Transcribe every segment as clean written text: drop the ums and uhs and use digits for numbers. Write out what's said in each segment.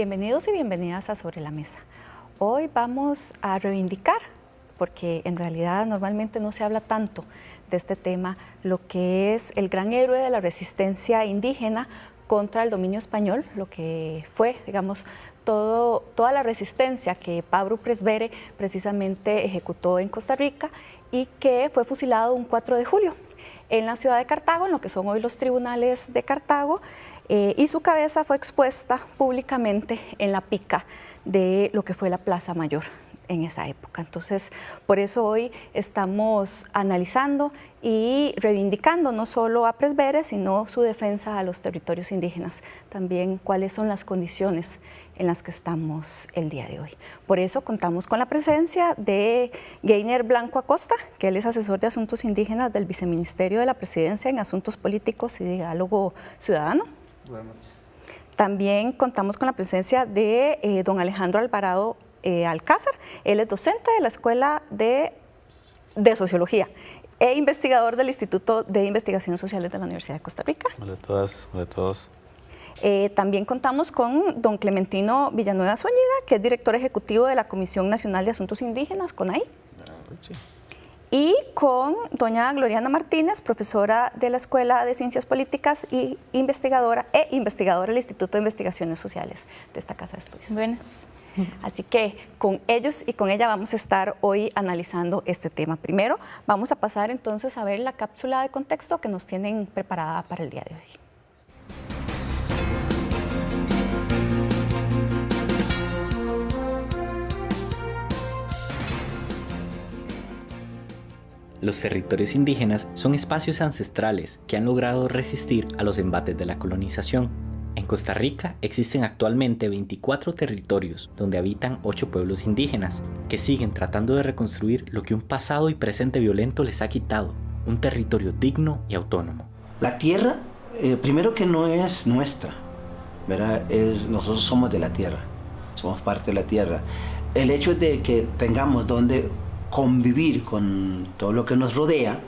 Bienvenidos y bienvenidas a Sobre la Mesa. Hoy vamos a reivindicar, porque en realidad normalmente no se habla tanto de este tema, lo que es el gran héroe de la resistencia indígena contra el dominio español, lo que fue, digamos, toda la resistencia que Pablo Presbere precisamente ejecutó en Costa Rica y que fue fusilado un 4 de julio en la ciudad de Cartago, en lo que son hoy los tribunales de Cartago, y su cabeza fue expuesta públicamente en la pica de lo que fue la Plaza Mayor en esa época. Entonces, por eso hoy estamos analizando y reivindicando no solo a Presbere, sino su defensa a los territorios indígenas, también cuáles son las condiciones en las que estamos el día de hoy. Por eso contamos con la presencia de Geiner Blanco Acosta, que él es asesor de asuntos indígenas del Viceministerio de la Presidencia en Asuntos Políticos y Diálogo Ciudadano. Buenas noches. También contamos con la presencia de don Alejandro Alvarado Alcázar. Él es docente de la Escuela de Sociología e investigador del Instituto de Investigaciones Sociales de la Universidad de Costa Rica. Hola a todas, hola a todos. También contamos con don Clementino Villanueva Zúñiga, que es director ejecutivo de la Comisión Nacional de Asuntos Indígenas, CONAI. Y con doña Gloriana Martínez, profesora de la Escuela de Ciencias Políticas y investigadora del Instituto de Investigaciones Sociales de esta Casa de Estudios. Buenas. Así que con ellos y con ella vamos a estar hoy analizando este tema. Primero, vamos a pasar entonces a ver la cápsula de contexto que nos tienen preparada para el día de hoy. Los territorios indígenas son espacios ancestrales que han logrado resistir a los embates de la colonización. En Costa Rica existen actualmente 24 territorios donde habitan 8 pueblos indígenas que siguen tratando de reconstruir lo que un pasado y presente violento les ha quitado, un territorio digno y autónomo. La tierra, primero que no es nuestra, ¿verdad? Nosotros somos de la tierra, somos parte de la tierra. El hecho de que tengamos donde convivir con todo lo que nos rodea,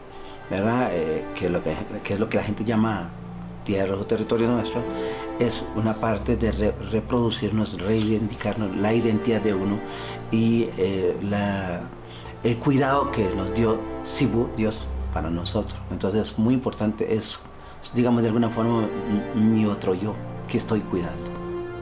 ¿verdad? Que es lo que la gente llama tierra o territorio nuestro, es una parte de reproducirnos, reivindicarnos la identidad de uno y el cuidado que nos dio Sibu, Dios, para nosotros. Entonces es muy importante, es, digamos de alguna forma, mi otro yo que estoy cuidando.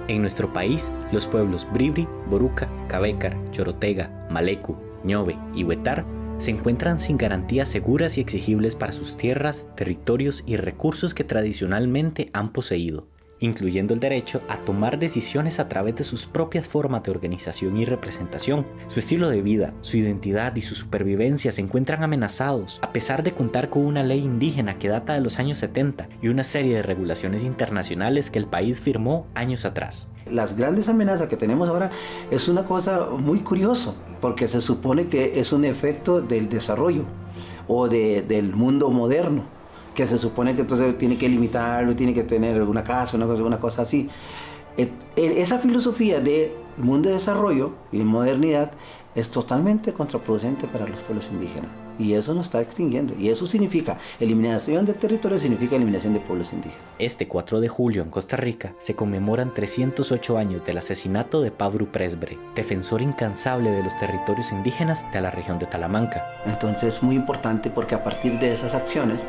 En nuestro país, los pueblos Bribri, Boruca, Cabécar, Chorotega, Malecu, Ñove y Huetar se encuentran sin garantías seguras y exigibles para sus tierras, territorios y recursos que tradicionalmente han poseído, incluyendo el derecho a tomar decisiones a través de sus propias formas de organización y representación. Su estilo de vida, su identidad y su supervivencia se encuentran amenazados, a pesar de contar con una ley indígena que data de los años 70 y una serie de regulaciones internacionales que el país firmó años atrás. Las grandes amenazas que tenemos ahora es una cosa muy curiosa, porque se supone que es un efecto del desarrollo o del mundo moderno, que se supone que entonces tiene que limitarlo, tiene que tener una casa, una cosa así. Esa filosofía del mundo de desarrollo y modernidad es totalmente contraproducente para los pueblos indígenas. Y eso nos está extinguiendo. Y eso significa eliminación de territorio, significa eliminación de pueblos indígenas. Este 4 de julio en Costa Rica se conmemoran 308 años del asesinato de Pablo Presbere, defensor incansable de los territorios indígenas de la región de Talamanca. Entonces es muy importante porque a partir de esas acciones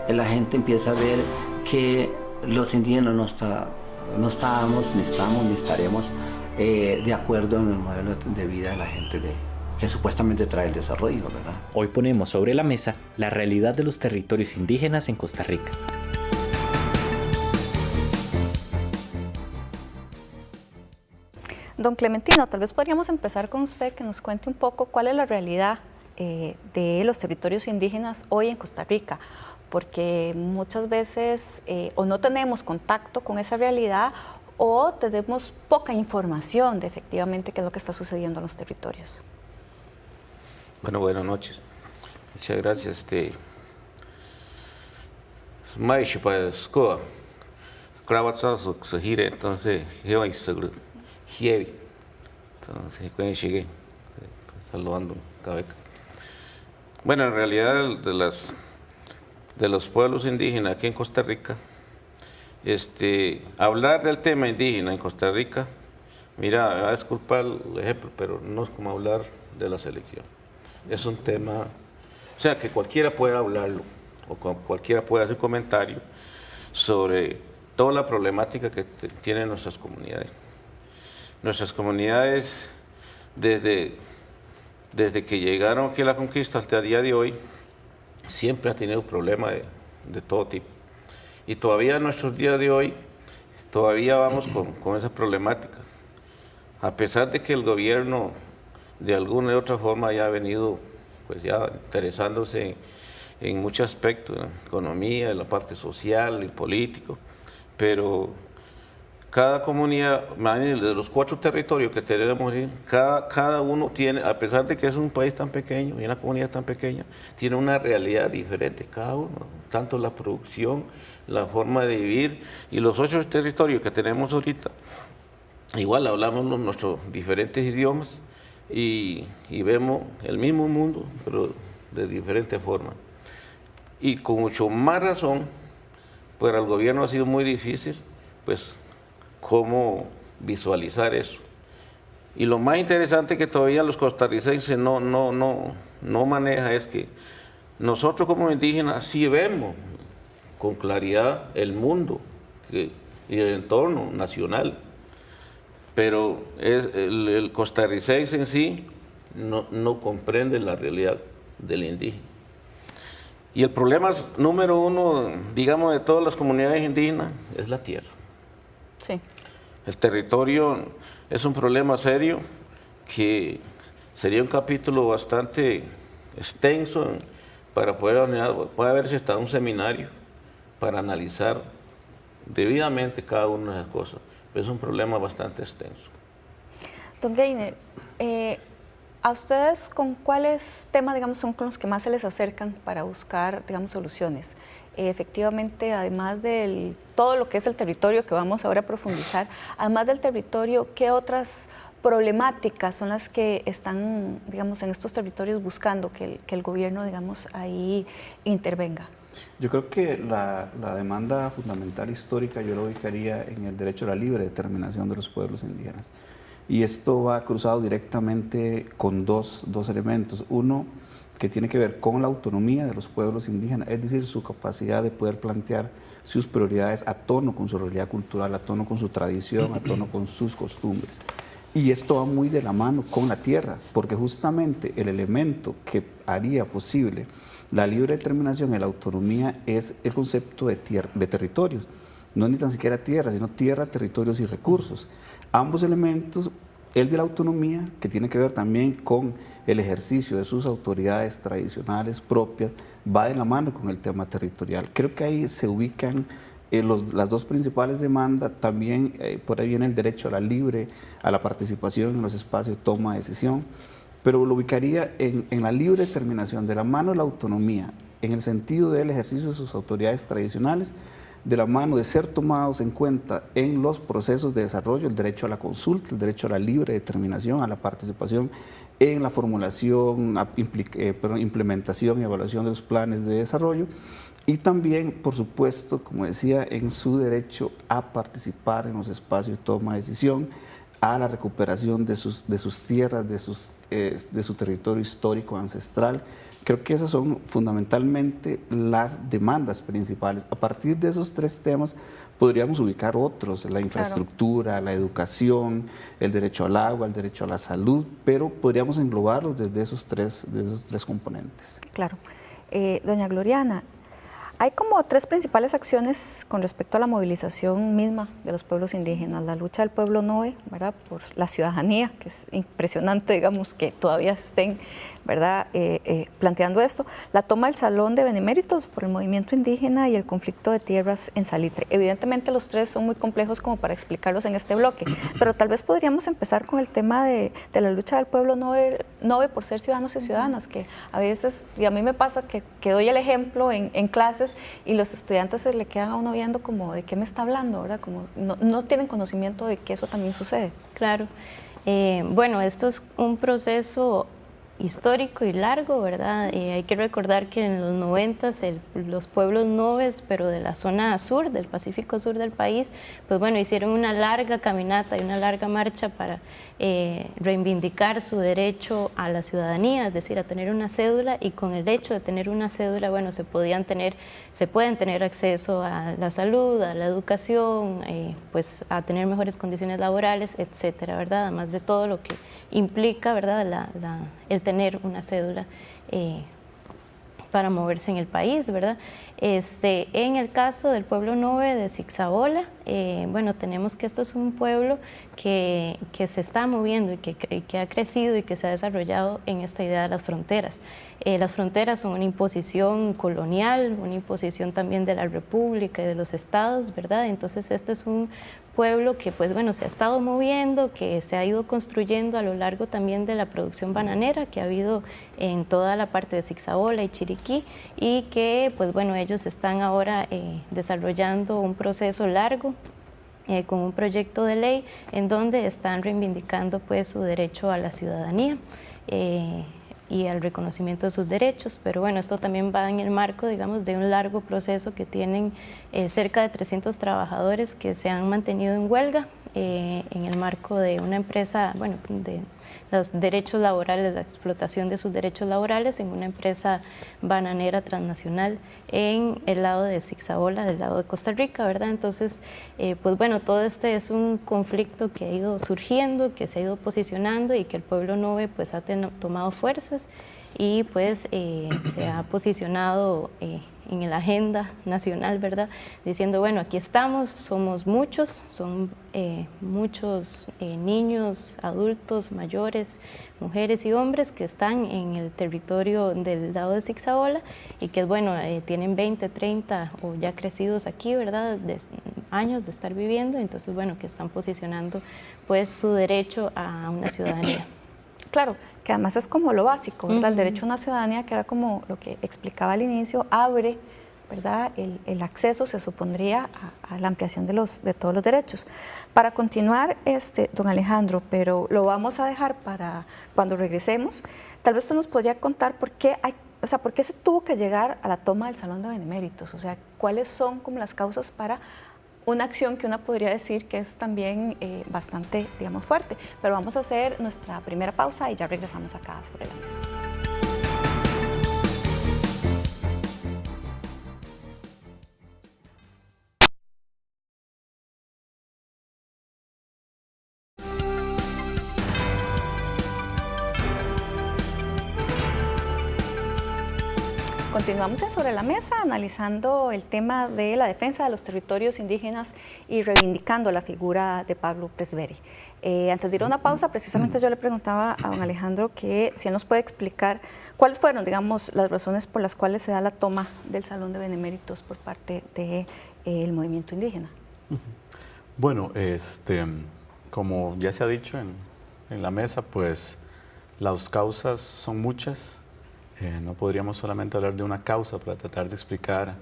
la gente empieza a ver que los indígenas no estábamos, ni estamos, ni estaremos de acuerdo en el modelo de vida de la gente que supuestamente trae el desarrollo, ¿verdad? Hoy ponemos sobre la mesa la realidad de los territorios indígenas en Costa Rica. Don Clementino, tal vez podríamos empezar con usted, que nos cuente un poco cuál es la realidad de los territorios indígenas hoy en Costa Rica, porque muchas veces o no tenemos contacto con esa realidad o tenemos poca información de efectivamente qué es lo que está sucediendo en los territorios. Bueno, buenas noches. Muchas gracias. Mais para escola, cravatzas que se gira, entonces yo y seguro, heavy. Entonces cuando llegué, saludando Cabeca. Bueno, en realidad de los pueblos indígenas aquí en Costa Rica, hablar del tema indígena en Costa Rica Mira, me va a disculpar el ejemplo, pero no es como hablar de la selección. Es un tema, o sea, que cualquiera puede hablarlo, o cualquiera puede hacer comentario sobre toda la problemática que tienen nuestras comunidades. Nuestras comunidades, desde que llegaron aquí a la conquista hasta el día de hoy, siempre han tenido problemas de todo tipo. Y todavía en nuestros días de hoy, todavía vamos con esa problemática. A pesar de que el gobierno de alguna u otra forma ya ha venido pues ya interesándose en muchos aspectos, en la economía, en la parte social y político, pero cada comunidad, de los 4 territorios que tenemos, cada uno tiene, a pesar de que es un país tan pequeño y una comunidad tan pequeña, tiene una realidad diferente cada uno, tanto la producción, la forma de vivir, y los 8 territorios que tenemos ahorita, igual hablamos nuestros diferentes idiomas y vemos el mismo mundo, pero de diferente forma. Y con mucho más razón, para el gobierno ha sido muy difícil, pues, cómo visualizar eso. Y lo más interesante que todavía los costarricenses no maneja es que nosotros como indígenas sí vemos con claridad el mundo y el entorno nacional, pero el costarricense en sí no comprende la realidad del indígena. Y el problema número 1, digamos, de todas las comunidades indígenas es la tierra. Sí. El territorio es un problema serio que sería un capítulo bastante extenso para puede haberse hasta un seminario para analizar debidamente cada una de las cosas. Pero es un problema bastante extenso. Don Gainer, ¿a ustedes con cuáles temas, digamos, son con los que más se les acercan para buscar, digamos, soluciones? Efectivamente, además de todo lo que es el territorio que vamos ahora a profundizar, además del territorio, ¿qué otras problemáticas son las que están, digamos, en estos territorios buscando que el gobierno, digamos, ahí intervenga? Yo creo que la demanda fundamental histórica yo lo ubicaría en el derecho a la libre determinación de los pueblos indígenas. Y esto va cruzado directamente con dos elementos. Uno, que tiene que ver con la autonomía de los pueblos indígenas, es decir, su capacidad de poder plantear sus prioridades a tono con su realidad cultural, a tono con su tradición, a tono con sus costumbres. Y esto va muy de la mano con la tierra, porque justamente el elemento que haría posible la libre determinación y la autonomía es el concepto de territorios. No es ni tan siquiera tierra, sino tierra, territorios y recursos. Ambos elementos, el de la autonomía, que tiene que ver también con el ejercicio de sus autoridades tradicionales propias, va de la mano con el tema territorial. Creo que ahí se ubican las 2 principales demandas. También por ahí viene el derecho a la participación en los espacios de toma de decisión, pero lo ubicaría en la libre determinación, de la mano de la autonomía, en el sentido del ejercicio de sus autoridades tradicionales, de la mano de ser tomados en cuenta en los procesos de desarrollo, el derecho a la consulta, el derecho a la libre determinación, a la participación en la formulación, implementación y evaluación de los planes de desarrollo, y también, por supuesto, como decía, en su derecho a participar en los espacios de toma de decisión, a la recuperación de sus tierras, de su territorio histórico ancestral. Creo que esas son fundamentalmente las demandas principales. A partir de esos 3 temas podríamos ubicar otros, la infraestructura, la educación, el derecho al agua, el derecho a la salud, pero podríamos englobarlos desde esos tres componentes. Claro. Doña Gloriana, hay como 3 principales acciones con respecto a la movilización misma de los pueblos indígenas. La lucha del pueblo Noe, ¿verdad?, por la ciudadanía, que es impresionante, digamos, que todavía estén, ¿verdad?, planteando esto. La toma del Salón de Beneméritos por el movimiento indígena y el conflicto de tierras en Salitre. Evidentemente los 3 son muy complejos como para explicarlos en este bloque, pero tal vez podríamos empezar con el tema de la lucha del pueblo Noe por ser ciudadanos y ciudadanas, que a veces, y a mí me pasa que doy el ejemplo en clases y los estudiantes se le quedan a uno viendo como de qué me está hablando, ¿verdad? Como no tienen conocimiento de que eso también sucede. Claro. Bueno, esto es un proceso histórico y largo, ¿verdad? Hay que recordar que en los 90 los pueblos noves, pero de la zona sur, del Pacífico Sur del país, pues bueno, hicieron una larga caminata y una larga marcha para reivindicar su derecho a la ciudadanía, es decir, a tener una cédula, y con el hecho de tener una cédula, bueno, se pueden tener acceso a la salud, a la educación, pues a tener mejores condiciones laborales, etcétera, ¿verdad? Además de todo lo que implica, ¿verdad?, el tener una cédula para moverse en el país, ¿verdad? En el caso del pueblo nove de Zigzabola, bueno, tenemos que esto es un pueblo que se está moviendo y que ha crecido y que se ha desarrollado en esta idea de las fronteras. Las fronteras son una imposición colonial, una imposición también de la República y de los estados, ¿verdad? Entonces este es un pueblo que, pues bueno, se ha estado moviendo, que se ha ido construyendo a lo largo también de la producción bananera que ha habido en toda la parte de Zigzabola y Chiriquí, y que, pues bueno, ellos están ahora desarrollando un proceso largo con un proyecto de ley en donde están reivindicando pues su derecho a la ciudadanía y al reconocimiento de sus derechos, pero bueno, esto también va en el marco, digamos, de un largo proceso que tienen cerca de 300 trabajadores que se han mantenido en huelga en el marco de una empresa, bueno, de los derechos laborales, la explotación de sus derechos laborales en una empresa bananera transnacional en el lado de Zigzabola, del lado de Costa Rica, ¿verdad? Entonces, pues bueno, todo este es un conflicto que ha ido surgiendo, que se ha ido posicionando y que el pueblo nove pues ha tomado fuerzas y pues se ha posicionado en la agenda nacional, ¿verdad? Diciendo, bueno, aquí estamos, somos muchos, son muchos niños, adultos, mayores, mujeres y hombres que están en el territorio del lado de Zigzabola y que, bueno, tienen 20, 30 o ya crecidos aquí, ¿verdad? Años de estar viviendo, entonces, bueno, que están posicionando pues su derecho a una ciudadanía. Claro, que además es como lo básico, ¿verdad? El derecho a una ciudadanía, que era como lo que explicaba al inicio, abre, ¿verdad?, el acceso, se supondría, a la ampliación de todos los derechos. Para continuar, don Alejandro, pero lo vamos a dejar para cuando regresemos, tal vez usted nos podría contar por qué por qué se tuvo que llegar a la toma del Salón de Beneméritos, o sea, cuáles son como las causas para una acción que uno podría decir que es también bastante, digamos, fuerte. Pero vamos a hacer nuestra primera pausa y ya regresamos acá sobre la mesa. Continuamos en Sobre la Mesa analizando el tema de la defensa de los territorios indígenas y reivindicando la figura de Pablo Pressberry. Antes de ir a una pausa, precisamente yo le preguntaba a don Alejandro que si él nos puede explicar cuáles fueron, digamos, las razones por las cuales se da la toma del Salón de Beneméritos por parte del movimiento indígena. Bueno, como ya se ha dicho en la mesa, pues las causas son muchas. No podríamos solamente hablar de una causa para tratar de explicar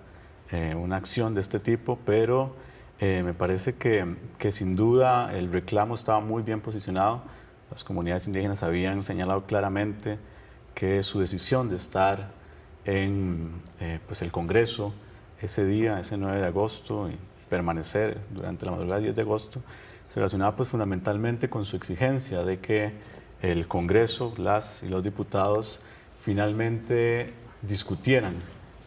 una acción de este tipo, pero me parece que sin duda el reclamo estaba muy bien posicionado. Las comunidades indígenas habían señalado claramente que su decisión de estar en pues el Congreso ese día, ese 9 de agosto, y permanecer durante la madrugada del 10 de agosto, se relacionaba pues fundamentalmente con su exigencia de que el Congreso, las y los diputados, finalmente discutieran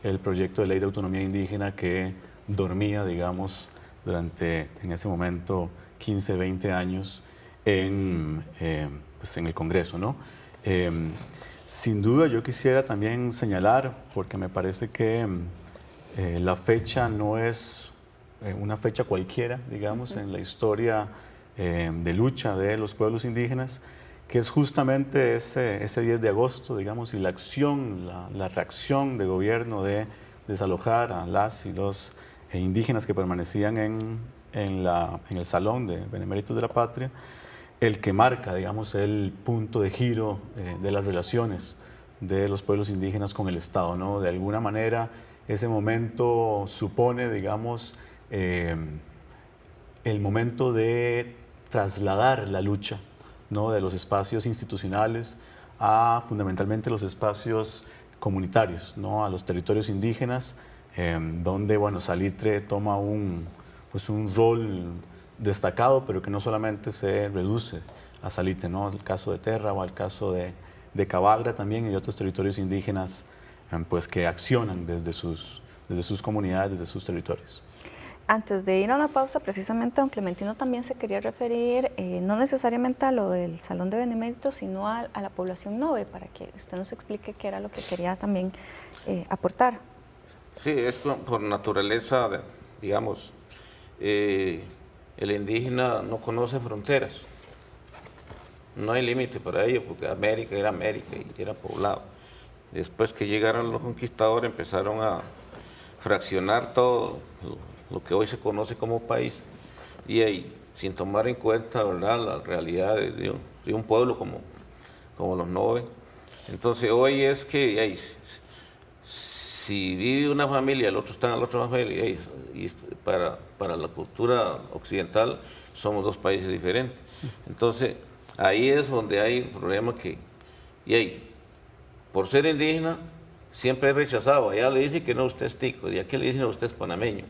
el proyecto de ley de autonomía indígena que dormía, digamos, durante, en ese momento, 15, 20 años pues en el Congreso, ¿no? Sin duda yo quisiera también señalar, porque me parece que la fecha no es una fecha cualquiera, digamos, en la historia de lucha de los pueblos indígenas, que es justamente ese 10 de agosto, digamos, y la acción, la reacción del gobierno de desalojar a las y los indígenas que permanecían en el Salón de Beneméritos de la Patria, el que marca, digamos, el punto de giro de las relaciones de los pueblos indígenas con el Estado, ¿no? De alguna manera, ese momento supone, digamos, el momento de trasladar la lucha, ¿no?, de los espacios institucionales a fundamentalmente los espacios comunitarios, ¿no? A los territorios indígenas, donde bueno, Salitre toma un rol destacado, pero que no solamente se reduce a Salitre, ¿no? El caso de Terra o al caso de Cabagra también y otros territorios indígenas pues, que accionan desde sus comunidades, desde sus territorios. Antes de ir a una pausa, precisamente don Clementino también se quería referir, no necesariamente a lo del Salón de Beneméritos, sino a la población Nove, para que usted nos explique qué era lo que quería también aportar. Sí, es por naturaleza, digamos, el indígena no conoce fronteras, no hay límite para ello, porque América y era poblado. Después que llegaron los conquistadores empezaron a fraccionar todo lo que hoy se conoce como país, y ahí, sin tomar en cuenta, ¿verdad?, la realidad de un pueblo como los Nove. Entonces hoy es que ahí, si vive una familia, el otro está en la otra familia, y para la cultura occidental somos dos países diferentes. Entonces ahí es donde hay un problema y ahí, por ser indígena, siempre es rechazado. Allá le dicen que no, usted es tico, y aquí le dicen usted es panameño.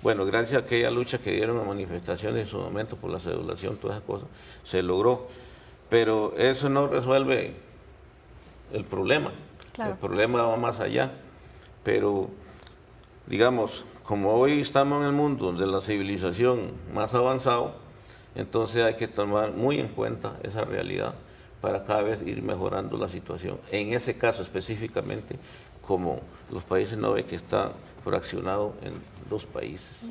Bueno, gracias a aquella lucha que dieron las manifestaciones en su momento por la cedulación, todas esas cosas, se logró. Pero eso no resuelve el problema. Claro. El problema va más allá. Pero, digamos, como hoy estamos en el mundo de la civilización más avanzado, entonces hay que tomar muy en cuenta esa realidad para cada vez ir mejorando la situación. En ese caso específicamente, como los países Nove, que está fraccionado en dos países.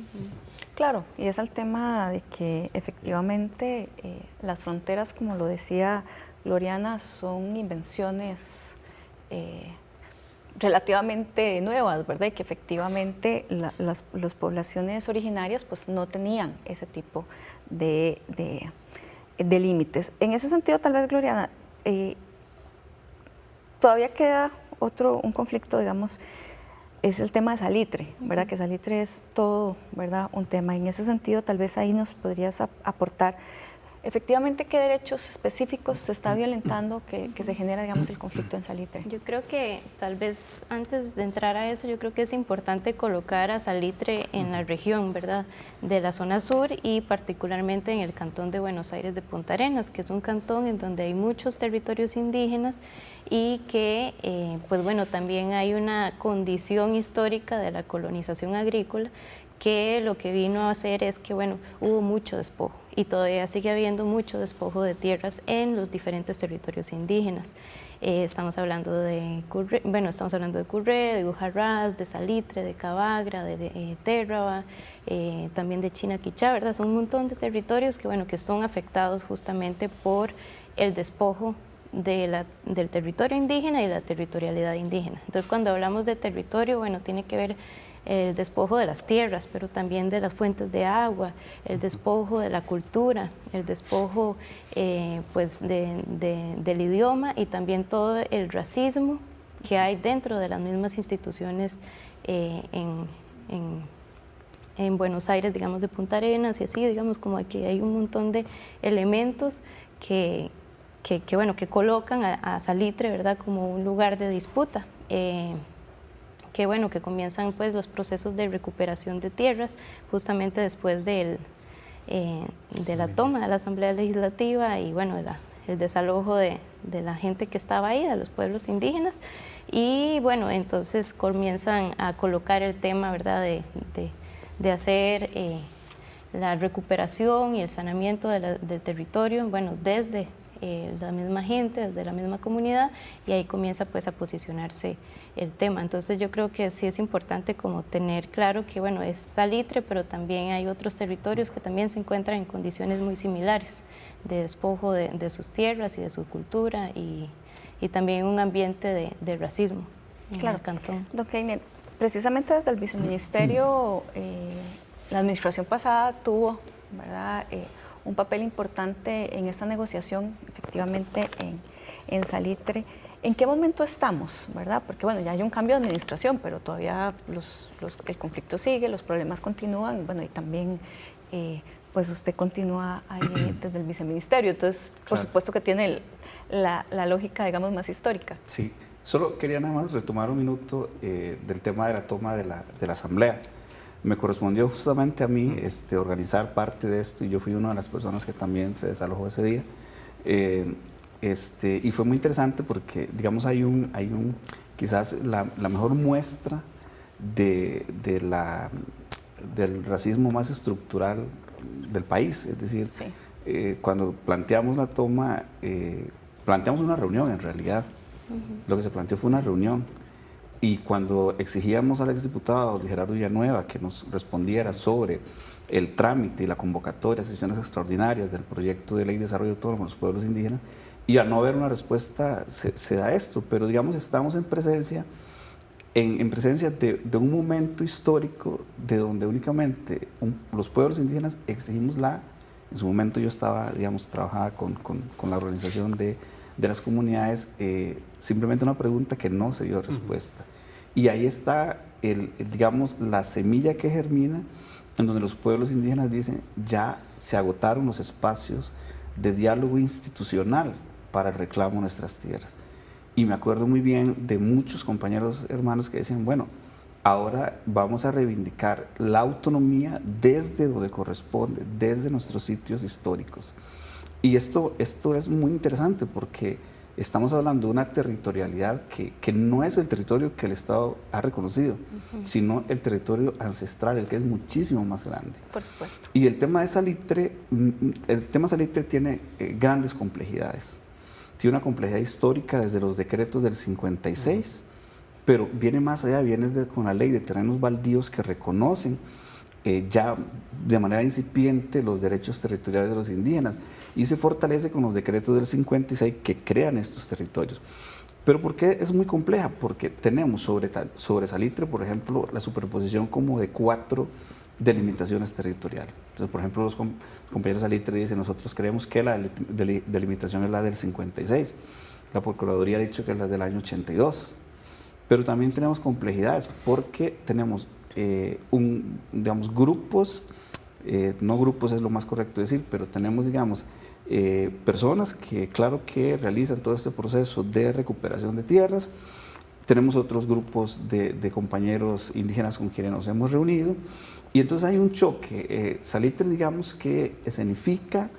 Claro, y es el tema de que efectivamente las fronteras, como lo decía Gloriana, son invenciones relativamente nuevas, ¿verdad? Y que efectivamente las poblaciones originarias pues no tenían ese tipo de límites. En ese sentido, tal vez, Gloriana, todavía queda un conflicto, digamos, es el tema de Salitre, ¿verdad? Que Salitre es todo, ¿verdad?, un tema. En ese sentido, tal vez ahí nos podrías aportar, efectivamente, qué derechos específicos se está violentando que se genera, digamos, el conflicto en Salitre. Yo creo que tal vez antes de entrar a eso, yo creo que es importante colocar a Salitre en la región, ¿verdad?, de la zona sur y particularmente en el cantón de Buenos Aires de Punta Arenas, que es un cantón en donde hay muchos territorios indígenas y que, pues bueno, también hay una condición histórica de la colonización agrícola que lo que vino a hacer es que, bueno, hubo mucho despojo y todavía sigue habiendo mucho despojo de tierras en los diferentes territorios indígenas. Estamos hablando de Curré, de Ujarrás, de Salitre, de Cabagra, de Terraba, también de Chinaquichá, ¿verdad? Son un montón de territorios que, bueno, que son afectados justamente por el despojo del territorio indígena y la territorialidad indígena. Entonces, cuando hablamos de territorio, bueno, tiene que ver el despojo de las tierras, pero también de las fuentes de agua, el despojo de la cultura, el despojo pues del idioma y también todo el racismo que hay dentro de las mismas instituciones en Buenos Aires, digamos, de Punta Arenas y así, digamos, como que hay un montón de elementos que colocan a Salitre, ¿verdad?, como un lugar de disputa. Que comienzan pues los procesos de recuperación de tierras justamente después de la toma de la Asamblea Legislativa y bueno, el desalojo de la gente que estaba ahí, de los pueblos indígenas, y bueno, entonces comienzan a colocar el tema, ¿verdad?, de hacer la recuperación y el saneamiento del territorio, bueno, desde la misma gente, desde la misma comunidad, y ahí comienza pues a posicionarse el tema. Entonces yo creo que sí es importante como tener claro que bueno, es Salitre, pero también hay otros territorios que también se encuentran en condiciones muy similares de despojo de sus tierras y de su cultura y también un ambiente de racismo en el cantón. Doctor Einer, precisamente desde el viceministerio, la administración pasada tuvo, ¿verdad?, un papel importante en esta negociación, efectivamente, en Salitre. ¿En qué momento estamos, verdad? Porque bueno, ya hay un cambio de administración, pero todavía el conflicto sigue, los problemas continúan, bueno, y también pues usted continúa ahí desde el viceministerio, entonces por supuesto que tiene la lógica, digamos, más histórica. Sí, solo quería nada más retomar un minuto del tema de la toma de la asamblea. Me correspondió justamente a mí organizar parte de esto y yo fui una de las personas que también se desalojó ese día. Y fue muy interesante porque, digamos, hay quizás la mejor muestra del racismo más estructural del país. Es decir, sí. Cuando planteamos la toma, planteamos una reunión en realidad. Lo que se planteó fue una reunión. Y cuando exigíamos al exdiputado Luis Gerardo Villanueva que nos respondiera sobre el trámite y la convocatoria a sesiones extraordinarias del proyecto de ley de desarrollo autónomo de los pueblos indígenas, y al no haber una respuesta se da esto, pero digamos estamos en presencia de un momento histórico de donde únicamente los pueblos indígenas exigimos en su momento yo estaba, digamos, trabajaba con la organización de las comunidades, simplemente una pregunta que no se dio respuesta. Y ahí está, digamos, la semilla que germina, en donde los pueblos indígenas dicen, ya se agotaron los espacios de diálogo institucional para el reclamo de nuestras tierras. Y me acuerdo muy bien de muchos compañeros hermanos que decían, bueno, ahora vamos a reivindicar la autonomía desde donde corresponde, desde nuestros sitios históricos. Y esto es muy interesante porque estamos hablando de una territorialidad que no es el territorio que el Estado ha reconocido, sino el territorio ancestral, el que es muchísimo más grande. Por supuesto. Y el tema Salitre tiene grandes complejidades. Tiene una complejidad histórica desde los decretos del 56, pero viene más allá, viene con la ley de terrenos baldíos que reconocen ya de manera incipiente los derechos territoriales de los indígenas y se fortalece con los decretos del 56 que crean estos territorios. ¿Pero por qué es muy compleja? Porque tenemos sobre Salitre, por ejemplo, la superposición como de 4 delimitaciones territoriales. Entonces, por ejemplo, los compañeros Salitre dicen, nosotros creemos que la delimitación es la del 56, la Procuraduría ha dicho que es la del año 82, pero también tenemos complejidades porque tenemos digamos, grupos, no grupos es lo más correcto decir, pero tenemos, digamos, personas que, claro, que realizan todo este proceso de recuperación de tierras. Tenemos otros grupos de compañeros indígenas con quienes nos hemos reunido, y entonces hay un choque. Salitre, digamos, que escenifica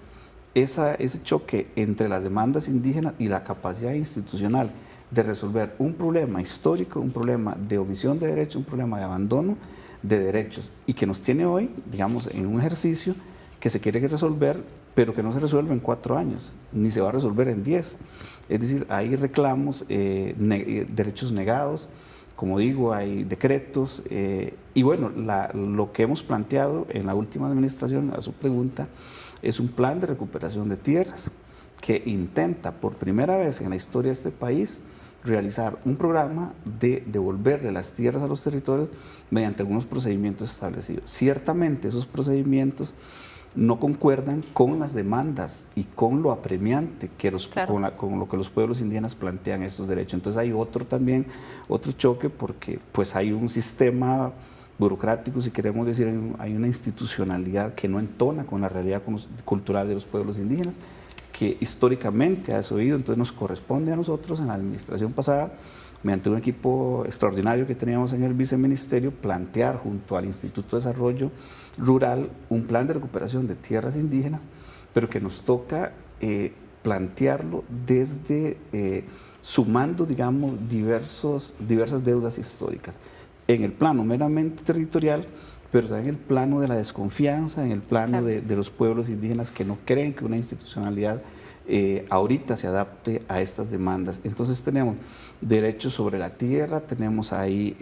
ese choque entre las demandas indígenas y la capacidad institucional de resolver un problema histórico, un problema de omisión de derechos, un problema de abandono de derechos, y que nos tiene hoy, digamos, en un ejercicio que se quiere resolver, pero que no se resuelve en 4 años, ni se va a resolver en 10. Es decir, hay reclamos, derechos negados, como digo, hay decretos, y bueno, lo que hemos planteado en la última administración, a su pregunta, es un plan de recuperación de tierras que intenta por primera vez en la historia de este país realizar un programa de devolverle las tierras a los territorios mediante algunos procedimientos establecidos. Ciertamente esos procedimientos no concuerdan con las demandas y con lo apremiante que con lo que los pueblos indígenas plantean estos derechos. Entonces hay otro choque porque pues hay un sistema burocrático, si queremos decir, hay una institucionalidad que no entona con la realidad cultural de los pueblos indígenas, que históricamente ha desoído. Entonces nos corresponde a nosotros en la administración pasada, mediante un equipo extraordinario que teníamos en el viceministerio, plantear junto al Instituto de Desarrollo Rural un plan de recuperación de tierras indígenas, pero que nos toca plantearlo desde sumando, digamos, diversas deudas históricas, en el plano meramente territorial, pero también en el plano de la desconfianza, en el plano de los pueblos indígenas que no creen que una institucionalidad ahorita se adapte a estas demandas. Entonces tenemos derechos sobre la tierra, tenemos ahí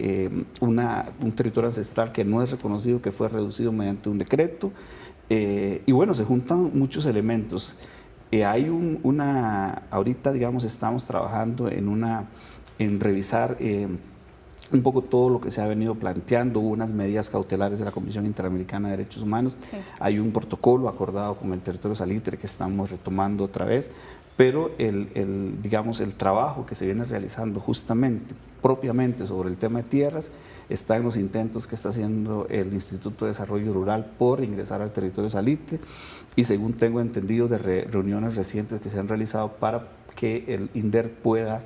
un territorio ancestral que no es reconocido, que fue reducido mediante un decreto, y bueno, se juntan muchos elementos. Hay ahorita, digamos, estamos trabajando en revisar un poco todo lo que se ha venido planteando. Hubo unas medidas cautelares de la Comisión Interamericana de Derechos Humanos, hay un protocolo acordado con el territorio Salitre que estamos retomando otra vez, pero digamos, el trabajo que se viene realizando justamente, propiamente sobre el tema de tierras, está en los intentos que está haciendo el Instituto de Desarrollo Rural por ingresar al territorio Salitre, y según tengo entendido de reuniones recientes que se han realizado para que el INDER pueda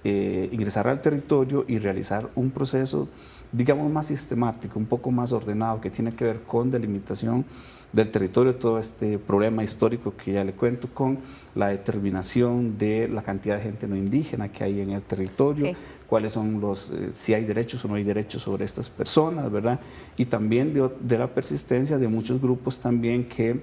ingresar al territorio y realizar un proceso, digamos, más sistemático, un poco más ordenado, que tiene que ver con delimitación del territorio, todo este problema histórico que ya le cuento, con la determinación de la cantidad de gente no indígena que hay en el territorio, sí, cuáles son si hay derechos o no hay derechos sobre estas personas, ¿verdad? Y también de la persistencia de muchos grupos también que,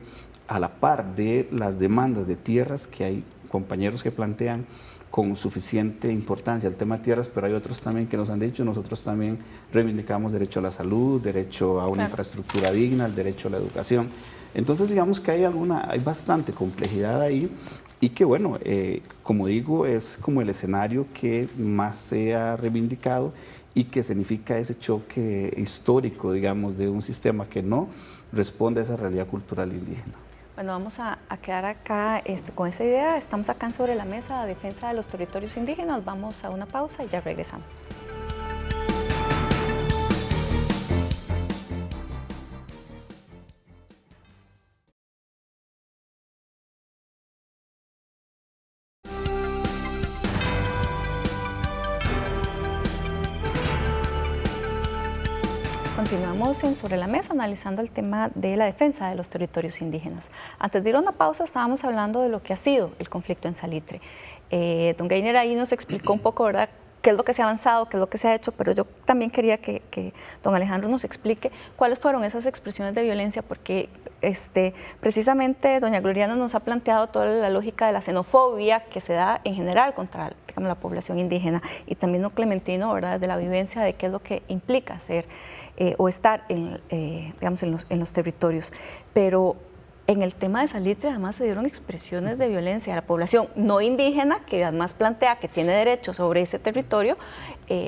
a la par de las demandas de tierras, que hay compañeros que plantean con suficiente importancia el tema de tierras, pero hay otros también que nos han dicho, nosotros también reivindicamos derecho a la salud, derecho a una infraestructura digna, el derecho a la educación. Entonces, digamos que hay bastante complejidad ahí y que, bueno, como digo, es como el escenario que más se ha reivindicado y que significa ese choque histórico, digamos, de un sistema que no responde a esa realidad cultural indígena. Bueno, vamos a quedar acá con esa idea. Estamos acá en Sobre la Mesa de Defensa de los Territorios Indígenas. Vamos a una pausa y ya regresamos. Continuamos en Sobre la Mesa analizando el tema de la defensa de los territorios indígenas. Antes de ir a una pausa estábamos hablando de lo que ha sido el conflicto en Salitre. Don Geiner ahí nos explicó un poco, ¿verdad?, qué es lo que se ha avanzado, qué es lo que se ha hecho, pero yo también quería que don Alejandro nos explique cuáles fueron esas expresiones de violencia, porque precisamente doña Gloriana nos ha planteado toda la lógica de la xenofobia que se da en general contra, digamos, la población indígena, y también don Clementino, ¿verdad?, de la vivencia de qué es lo que implica ser o estar digamos, en los territorios. Pero en el tema de Salitre además se dieron expresiones de violencia a la población no indígena, que además plantea que tiene derecho sobre ese territorio,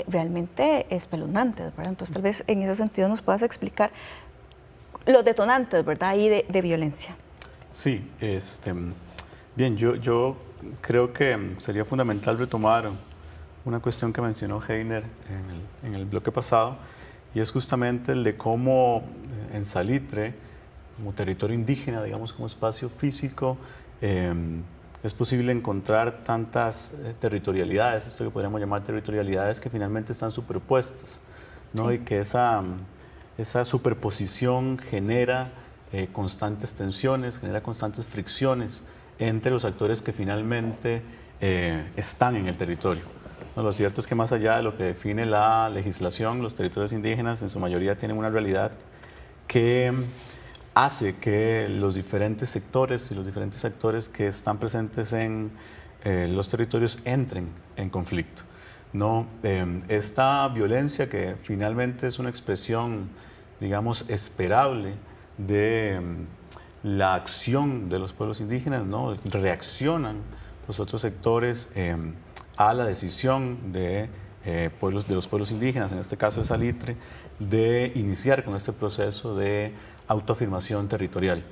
realmente espeluznantes, ¿verdad? Entonces tal vez en ese sentido nos puedas explicar los detonantes, ¿verdad?, ahí de violencia. Sí, bien, yo creo que sería fundamental retomar una cuestión que mencionó Heiner en el bloque pasado, y es justamente el de cómo en Salitre, como territorio indígena, digamos, como espacio físico, es posible encontrar tantas territorialidades, esto que podríamos llamar territorialidades, que finalmente están superpuestas, ¿no? Sí. Y que esa superposición genera constantes tensiones, genera constantes fricciones entre los actores que finalmente están en el territorio. No, lo cierto es que más allá de lo que define la legislación, los territorios indígenas en su mayoría tienen una realidad que hace que los diferentes sectores y los diferentes actores que están presentes en los territorios entren en conflicto, ¿no? Esta violencia, que finalmente es una expresión, digamos, esperable de la acción de los pueblos indígenas, ¿no? Reaccionan los otros sectores a la decisión de los pueblos indígenas, en este caso de Salitre, de iniciar con este proceso de autoafirmación territorial,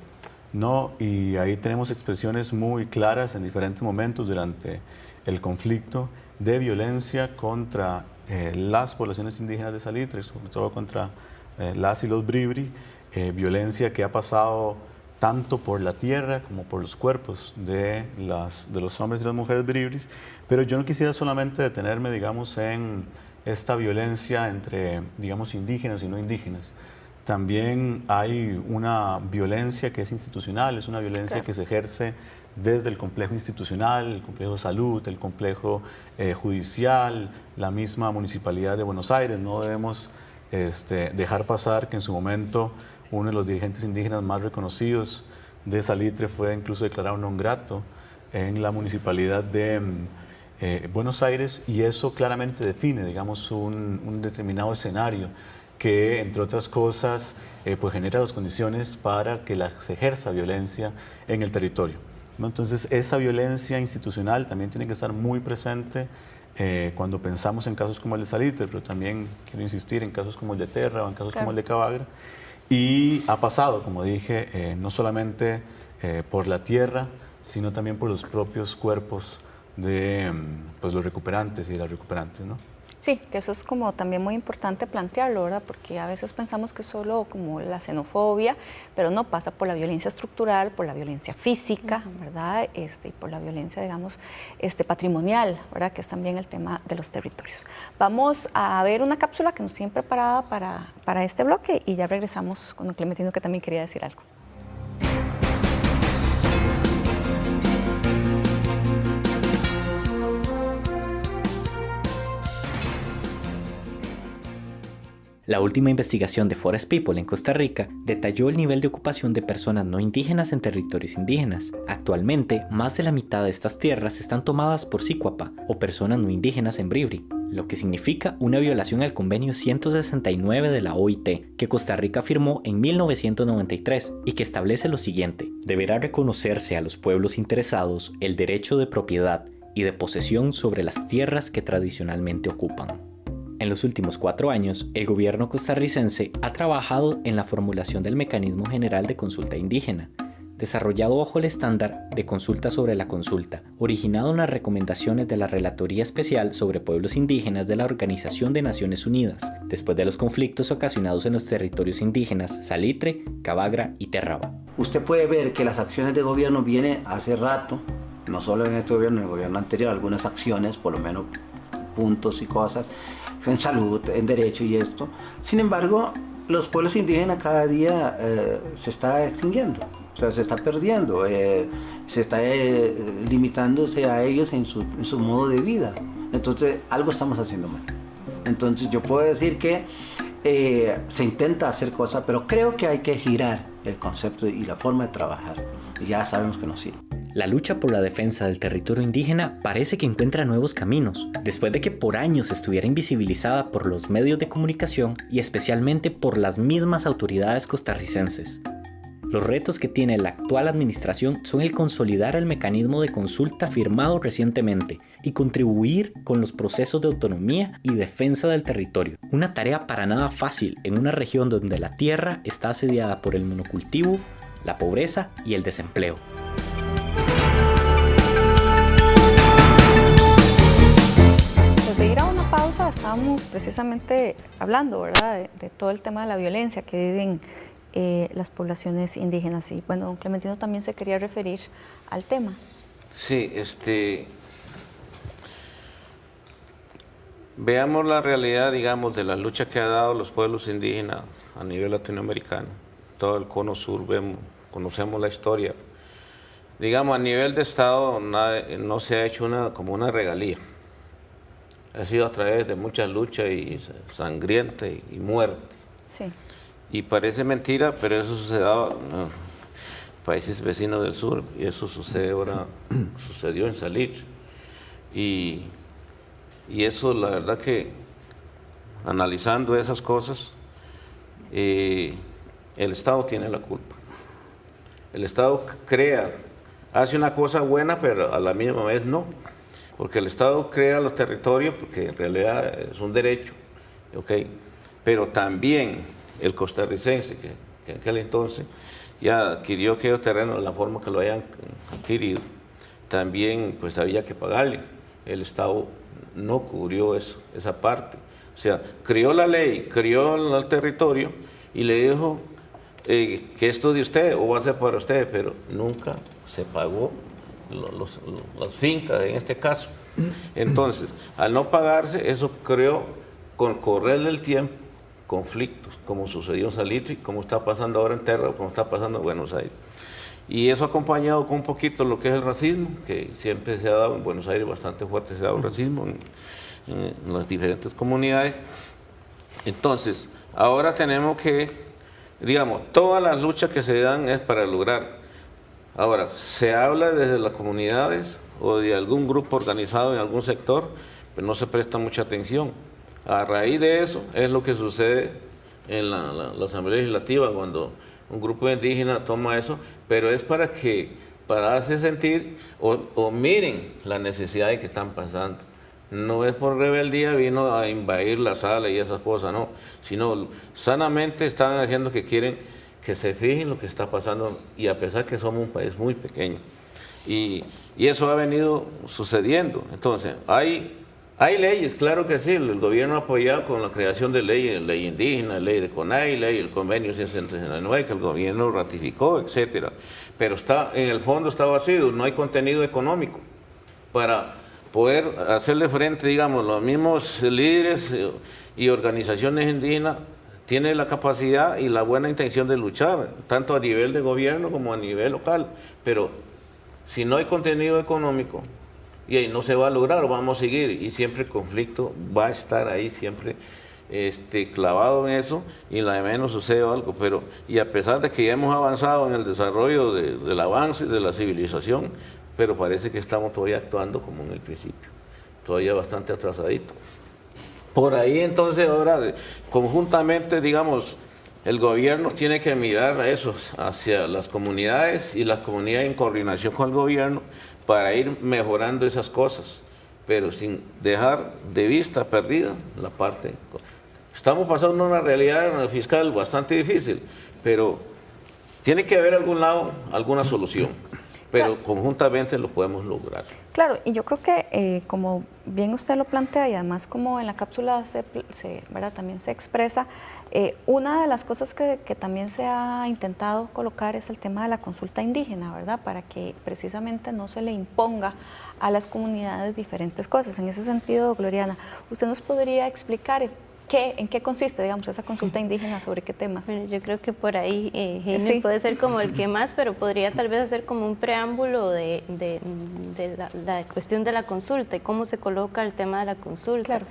¿no? Y ahí tenemos expresiones muy claras en diferentes momentos durante el conflicto de violencia contra las poblaciones indígenas de Salitre, sobre todo contra las y los bribri, violencia que ha pasado tanto por la tierra como por los cuerpos de los hombres y las mujeres bribris. Pero yo no quisiera solamente detenerme, digamos, en esta violencia entre, digamos, indígenas y no indígenas. También hay una violencia que es institucional, es una violencia que se ejerce desde el complejo institucional, el complejo de salud, el complejo judicial, la misma Municipalidad de Buenos Aires. No debemos dejar pasar que en su momento uno de los dirigentes indígenas más reconocidos de Salitre fue incluso declarado non grato en la Municipalidad de Buenos Aires, y eso claramente define, digamos, un determinado escenario que, entre otras cosas, pues genera las condiciones para que se ejerza violencia en el territorio, ¿no? Entonces, esa violencia institucional también tiene que estar muy presente cuando pensamos en casos como el de Salitre, pero también quiero insistir en casos como el de Terra o en casos como el de Cabagra. Y ha pasado, como dije, no solamente por la tierra, sino también por los propios cuerpos de pues, los recuperantes y las recuperantes, ¿no? Sí, que eso es como también muy importante plantearlo, ¿verdad? Porque a veces pensamos que es solo como la xenofobia, pero no, pasa por la violencia estructural, por la violencia física, ¿verdad? Y por la violencia, digamos, patrimonial, ¿verdad? Que es también el tema de los territorios. Vamos a ver una cápsula que nos tienen preparada para este bloque y ya regresamos con don Clementino, que también quería decir algo. La última investigación de Forest People en Costa Rica detalló el nivel de ocupación de personas no indígenas en territorios indígenas. Actualmente, más de la mitad de estas tierras están tomadas por sícuapa o personas no indígenas en Bribri, lo que significa una violación al convenio 169 de la OIT, que Costa Rica firmó en 1993 y que establece lo siguiente: deberá reconocerse a los pueblos interesados el derecho de propiedad y de posesión sobre las tierras que tradicionalmente ocupan. En los últimos 4 años, el gobierno costarricense ha trabajado en la formulación del Mecanismo General de Consulta Indígena, desarrollado bajo el estándar de consulta sobre la consulta, originado en las recomendaciones de la Relatoría Especial sobre Pueblos Indígenas de la Organización de Naciones Unidas, después de los conflictos ocasionados en los territorios indígenas Salitre, Cabagra y Terraba. Usted puede ver que las acciones de gobierno vienen hace rato, no solo en este gobierno, en el gobierno anterior, algunas acciones, por lo menos puntos y cosas, en salud, en derecho y esto. Sin embargo, los pueblos indígenas cada día se está extinguiendo, o sea, se está perdiendo, se está limitándose a ellos en su modo de vida. Entonces, algo estamos haciendo mal. Entonces, yo puedo decir que se intenta hacer cosas, pero creo que hay que girar el concepto y la forma de trabajar. Y ya sabemos que no sirve. La lucha por la defensa del territorio indígena parece que encuentra nuevos caminos, después de que por años estuviera invisibilizada por los medios de comunicación y especialmente por las mismas autoridades costarricenses. Los retos que tiene la actual administración son el consolidar el mecanismo de consulta firmado recientemente y contribuir con los procesos de autonomía y defensa del territorio. Una tarea para nada fácil en una región donde la tierra está asediada por el monocultivo, la pobreza y el desempleo. De ir a una pausa, estábamos precisamente hablando, ¿verdad?, de todo el tema de la violencia que viven las poblaciones indígenas. Y bueno, don Clementino también se quería referir al tema. Sí, veamos la realidad, digamos, de la lucha que ha dado los pueblos indígenas a nivel latinoamericano. Todo el cono sur, conocemos la historia. Digamos, a nivel de Estado no se ha hecho como una regalía. Ha sido a través de muchas luchas y sangrienta y muerte. Sí. Y parece mentira, pero eso sucedaba en países vecinos del sur, y eso sucedió en Salitre. Y eso, la verdad que, analizando esas cosas, el Estado tiene la culpa. El Estado hace una cosa buena, pero a la misma vez no. Porque el Estado crea los territorios, porque en realidad es un derecho, ¿okay? Pero también el costarricense, que en aquel entonces ya adquirió aquellos terrenos de la forma que lo hayan adquirido, también pues había que pagarle. El Estado no cubrió esa parte. O sea, creó la ley, creó el territorio y le dijo que esto de usted o va a ser para usted, pero nunca se pagó las fincas en este caso. Entonces, al no pagarse, eso creó, con correr del tiempo, conflictos, como sucedió en Salitre, como está pasando ahora en Terra, como está pasando en Buenos Aires. Y eso acompañado con un poquito lo que es el racismo, que siempre se ha dado en Buenos Aires, bastante fuerte se ha dado el racismo en las diferentes comunidades. Entonces, ahora tenemos que, digamos, todas las luchas que se dan es para lograr. Ahora, se habla desde las comunidades o de algún grupo organizado en algún sector, pero no se presta mucha atención. A raíz de eso es lo que sucede en la Asamblea Legislativa, cuando un grupo indígena toma eso, pero es para hacer sentir o miren las necesidades que están pasando. No es por rebeldía, vino a invadir la sala y esas cosas, no, sino sanamente están haciendo que quieren que se fijen lo que está pasando, y a pesar que somos un país muy pequeño. Y eso ha venido sucediendo. Entonces, hay Hay leyes, claro que sí, el gobierno ha apoyado con la creación de leyes, ley indígena, ley de CONAI, ley, el convenio 169 que el gobierno ratificó, etcétera. Pero en el fondo está vacío, no hay contenido económico para poder hacerle frente, digamos, los mismos líderes y organizaciones indígenas tienen la capacidad y la buena intención de luchar, tanto a nivel de gobierno como a nivel local, pero si no hay contenido económico, y ahí no se va a lograr, vamos a seguir, y siempre el conflicto va a estar ahí, siempre clavado en eso, y la de menos sucede algo, y a pesar de que ya hemos avanzado en el desarrollo del avance de la civilización, pero parece que estamos todavía actuando como en el principio, todavía bastante atrasadito. Por ahí entonces ahora, conjuntamente, digamos, el gobierno tiene que mirar a eso, hacia las comunidades, y las comunidades en coordinación con el gobierno, para ir mejorando esas cosas, pero sin dejar de vista perdida la parte. Estamos pasando una realidad fiscal bastante difícil, pero tiene que haber algún lado, alguna solución, pero conjuntamente lo podemos lograr. Claro, y yo creo que como bien usted lo plantea y además como en la cápsula ¿verdad? También se expresa, una de las cosas que también se ha intentado colocar es el tema de la consulta indígena, ¿verdad? Para que precisamente no se le imponga a las comunidades diferentes cosas. En ese sentido, Gloriana, ¿usted nos podría explicar en qué consiste, digamos, esa consulta indígena, sobre qué temas? Bueno, yo creo que por ahí Sí. puede ser como el que más, pero podría tal vez hacer como un preámbulo de la cuestión de la consulta y cómo se coloca el tema de la consulta. Claro.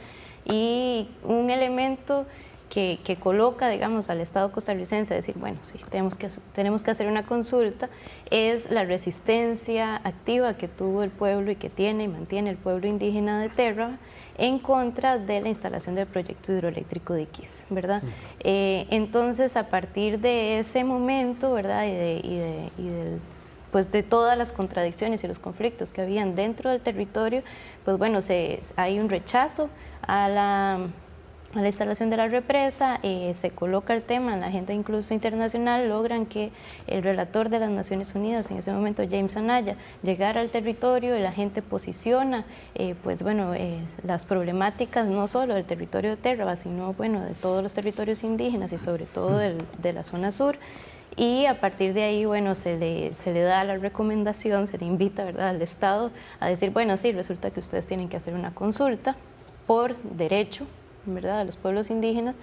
Y un elemento que coloca, digamos, al Estado costarricense a decir, bueno, sí, tenemos que hacer una consulta, es la resistencia activa que tuvo el pueblo y que tiene y mantiene el pueblo indígena de Terra en contra de la instalación del proyecto hidroeléctrico de Iquis, ¿verdad? Entonces, a partir de ese momento, ¿verdad? Pues de todas las contradicciones y los conflictos que habían dentro del territorio, pues bueno, hay un rechazo a la instalación de la represa, se coloca el tema en la agenda incluso internacional, logran que el relator de las Naciones Unidas, en ese momento James Anaya, llegara al territorio y la gente posiciona, pues bueno, las problemáticas no solo del territorio de Terra, sino bueno, de todos los territorios indígenas y sobre todo de la zona sur. Y a partir de ahí, bueno, se le da la recomendación, se le invita, ¿verdad?, al Estado a decir, bueno, sí, resulta que ustedes tienen que hacer una consulta por derecho, ¿verdad?, a los pueblos indígenas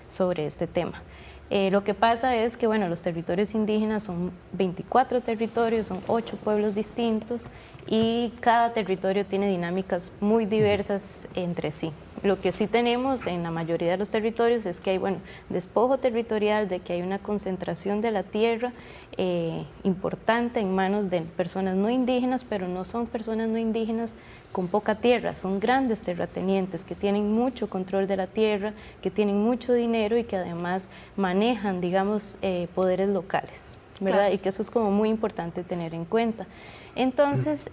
sobre este tema. Lo que pasa es que, bueno, los territorios indígenas son 24 territorios, son 8 pueblos distintos y cada territorio tiene dinámicas muy diversas entre sí. Lo que sí tenemos en la mayoría de los territorios es que hay, bueno, despojo territorial, de que hay una concentración de la tierra importante en manos de personas no indígenas, pero no son personas no indígenas con poca tierra, son grandes terratenientes que tienen mucho control de la tierra, que tienen mucho dinero y que además manejan, digamos, poderes locales, ¿verdad? Claro. Y que eso es como muy importante tener en cuenta. Entonces,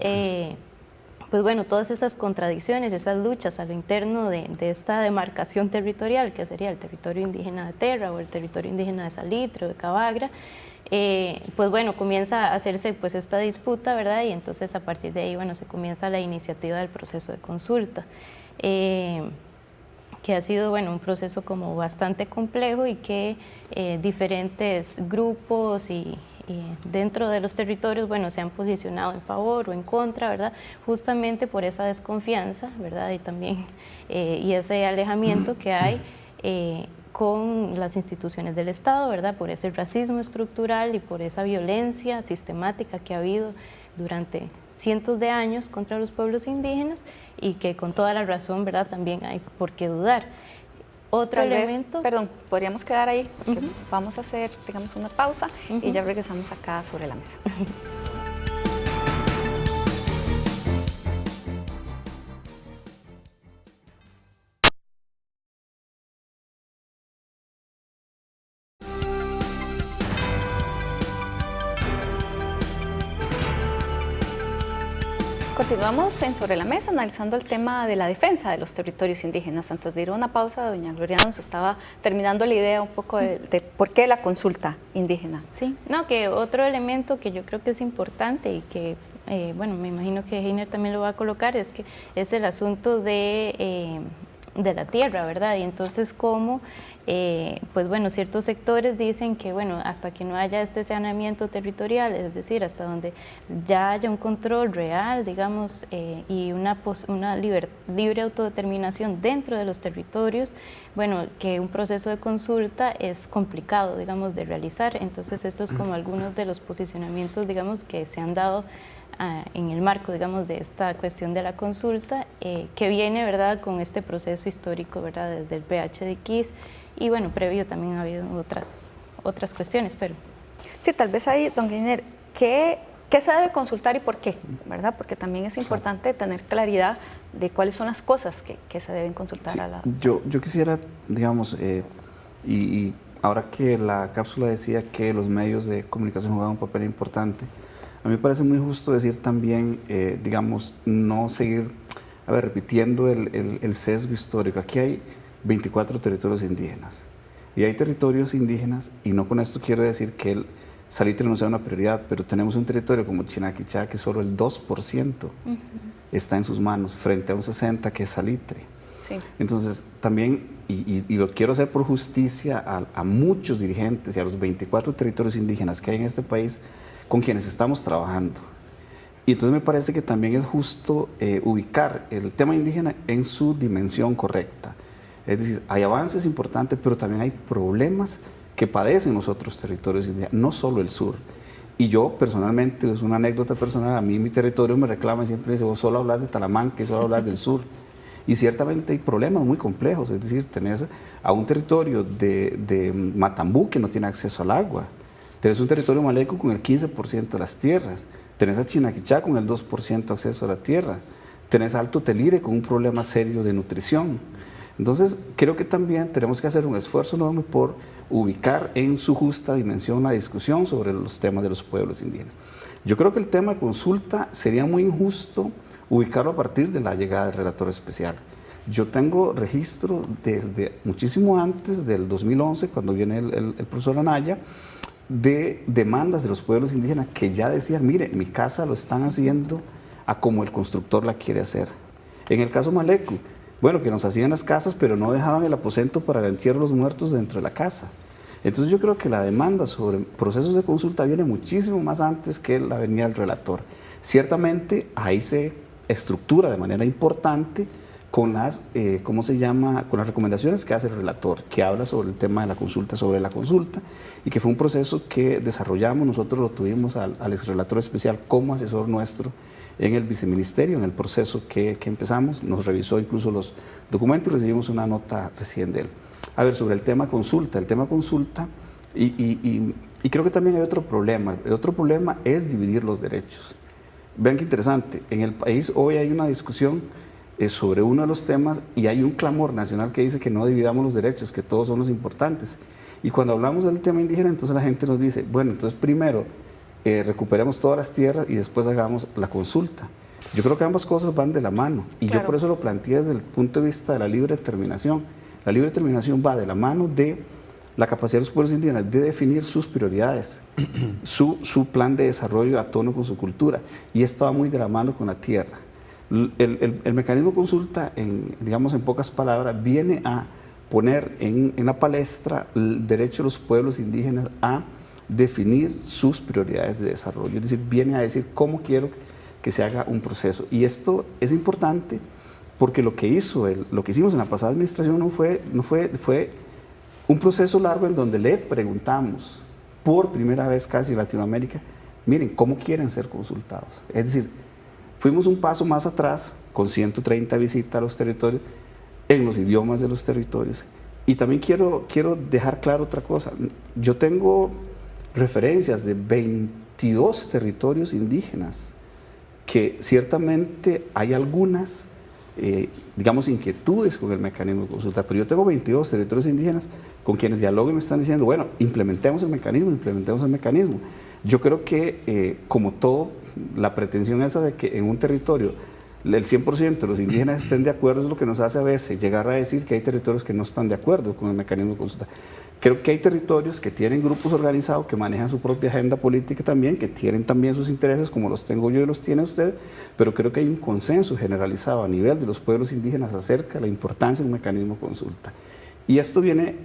pues bueno, todas esas contradicciones, esas luchas a lo interno de esta demarcación territorial, que sería el territorio indígena de Terra o el territorio indígena de Salitre o de Cabagra, pues bueno, comienza a hacerse pues esta disputa, ¿verdad? Y entonces a partir de ahí, bueno, se comienza la iniciativa del proceso de consulta, que ha sido, bueno, un proceso como bastante complejo y que diferentes grupos y dentro de los territorios, bueno, se han posicionado en favor o en contra, ¿verdad? Justamente por esa desconfianza, ¿verdad? Y también y ese alejamiento que hay con las instituciones del Estado, ¿verdad? Por ese racismo estructural y por esa violencia sistemática que ha habido durante cientos de años contra los pueblos indígenas y que con toda la razón, ¿verdad? También hay por qué dudar. Otro elemento... Perdón, podríamos quedar ahí porque vamos a hacer, digamos, una pausa y ya regresamos acá sobre la mesa. Continuamos en Sobre la Mesa analizando el tema de la defensa de los territorios indígenas. Antes de ir a una pausa, doña Gloriana nos estaba terminando la idea un poco de por qué la consulta indígena. Sí, no, que otro elemento que yo creo que es importante y que bueno, me imagino que Heiner también lo va a colocar, es que es el asunto de la tierra, ¿verdad? Y entonces cómo, pues bueno, ciertos sectores dicen que, bueno, hasta que no haya este saneamiento territorial, es decir, hasta donde ya haya un control real, digamos, y una libre autodeterminación dentro de los territorios, bueno, que un proceso de consulta es complicado, digamos, de realizar. Entonces, estos como algunos de los posicionamientos, digamos, que se han dado en el marco, digamos, de esta cuestión de la consulta, que viene, ¿verdad?, con este proceso histórico, ¿verdad?, desde el PH de Quis, y bueno, previo también ha habido otras cuestiones, pero... Sí, tal vez ahí, don Heiner, ¿qué se debe consultar y por qué? ¿Verdad? Porque también es importante tener claridad de cuáles son las cosas que se deben consultar. Sí, a la... yo quisiera, digamos, y ahora que la cápsula decía que los medios de comunicación jugaban un papel importante, a mí me parece muy justo decir también, digamos, no seguir repitiendo el sesgo histórico. Aquí hay 24 territorios indígenas y hay territorios indígenas, y no con esto quiero decir que el salitre no sea una prioridad, pero tenemos un territorio como Chinaquichá que solo el 2% está en sus manos frente a un 60% que es salitre. Sí. Entonces también, y lo quiero hacer por justicia a muchos dirigentes y a los 24 territorios indígenas que hay en este país, con quienes estamos trabajando. Y entonces me parece que también es justo ubicar el tema indígena en su dimensión correcta. Es decir, hay avances importantes, pero también hay problemas que padecen los otros territorios indígenas, no solo el sur. Y yo personalmente, es una anécdota personal, a mí mi territorio me reclama y siempre dice, vos solo hablas de Talamanca y solo hablas del sur. Y ciertamente hay problemas muy complejos, es decir, tenés a un territorio de Matambú que no tiene acceso al agua. Tenés un territorio maleco con el 15% de las tierras. Tenés a Chinaquichá con el 2% acceso a la tierra. Tenés a Alto Telire con un problema serio de nutrición. Entonces, creo que también tenemos que hacer un esfuerzo enorme por ubicar en su justa dimensión la discusión sobre los temas de los pueblos indígenas. Yo creo que el tema de consulta sería muy injusto ubicarlo a partir de la llegada del relator especial. Yo tengo registro desde muchísimo antes del 2011, cuando viene el profesor Anaya, de demandas de los pueblos indígenas que ya decían, mire, mi casa lo están haciendo a como el constructor la quiere hacer. En el caso Malecu, bueno, que nos hacían las casas, pero no dejaban el aposento para el entierro de los muertos dentro de la casa. Entonces yo creo que la demanda sobre procesos de consulta viene muchísimo más antes que la venida del relator. Ciertamente ahí se estructura de manera importante con las, ¿cómo se llama?, con las recomendaciones que hace el relator, que habla sobre el tema de la consulta sobre la consulta, y que fue un proceso que desarrollamos, nosotros lo tuvimos al exrelator especial como asesor nuestro en el viceministerio, en el proceso que empezamos, nos revisó incluso los documentos y recibimos una nota recién de él. A ver, sobre el tema consulta, y creo que también hay otro problema, el otro problema es dividir los derechos. Vean qué interesante, en el país hoy hay una discusión sobre uno de los temas y hay un clamor nacional que dice que no dividamos los derechos, que todos son los importantes. Y cuando hablamos del tema indígena, entonces la gente nos dice, bueno, entonces primero recuperemos todas las tierras y después hagamos la consulta. Yo creo que ambas cosas van de la mano y claro, yo por eso lo planteé desde el punto de vista de la libre determinación. La libre determinación va de la mano de la capacidad de los pueblos indígenas de definir sus prioridades, su plan de desarrollo a tono con su cultura, y esto va muy de la mano con la tierra. El mecanismo de consulta, digamos en pocas palabras, viene a poner en la palestra el derecho de los pueblos indígenas a definir sus prioridades de desarrollo, es decir, viene a decir cómo quiero que se haga un proceso. Y esto es importante porque lo que hicimos en la pasada administración fue un proceso largo en donde le preguntamos por primera vez casi en Latinoamérica, miren, ¿cómo quieren ser consultados? Es decir, fuimos un paso más atrás con 130 visitas a los territorios en los idiomas de los territorios. Y también quiero dejar claro otra cosa. Yo tengo referencias de 22 territorios indígenas que ciertamente hay algunas, digamos, inquietudes con el mecanismo de consulta, pero yo tengo 22 territorios indígenas con quienes dialogo y me están diciendo, bueno, implementemos el mecanismo. Yo creo que, como todo, la pretensión esa de que en un territorio el 100% de los indígenas estén de acuerdo es lo que nos hace a veces llegar a decir que hay territorios que no están de acuerdo con el mecanismo de consulta. Creo que hay territorios que tienen grupos organizados, que manejan su propia agenda política también, que tienen también sus intereses, como los tengo yo y los tiene usted, pero creo que hay un consenso generalizado a nivel de los pueblos indígenas acerca de la importancia de un mecanismo de consulta. Y esto viene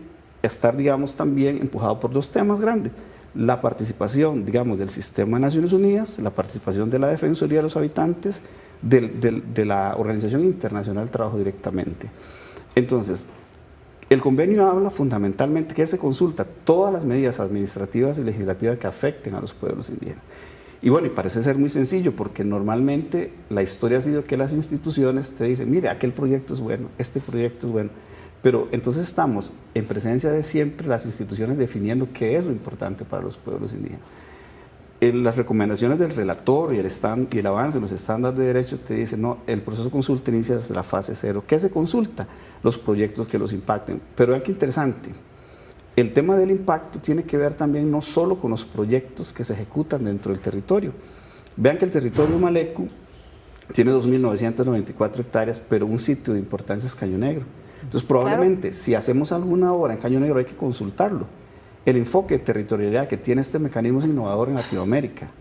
a estar, digamos, también empujado por dos temas grandes. La participación, digamos, del sistema de Naciones Unidas, la participación de la Defensoría de los Habitantes, de la Organización Internacional del Trabajo directamente. Entonces, el convenio habla fundamentalmente que se consulta todas las medidas administrativas y legislativas que afecten a los pueblos indígenas. Y bueno, y parece ser muy sencillo porque normalmente la historia ha sido que las instituciones te dicen, mire, aquel proyecto es bueno, este proyecto es bueno, pero entonces estamos en presencia de siempre las instituciones definiendo qué es lo importante para los pueblos indígenas. Las recomendaciones del relator y el avance de los estándares de derecho te dicen, no, el proceso de consulta inicia desde la fase 0. ¿Qué se consulta? Los proyectos que los impacten. Pero vean qué interesante, el tema del impacto tiene que ver también no solo con los proyectos que se ejecutan dentro del territorio. Vean que el territorio Malecu tiene 2.994 hectáreas, pero un sitio de importancia es Caño Negro. Entonces probablemente si hacemos alguna obra en Caño Negro hay que consultarlo. El enfoque de territorialidad que tiene este mecanismo es innovador en Latinoamérica.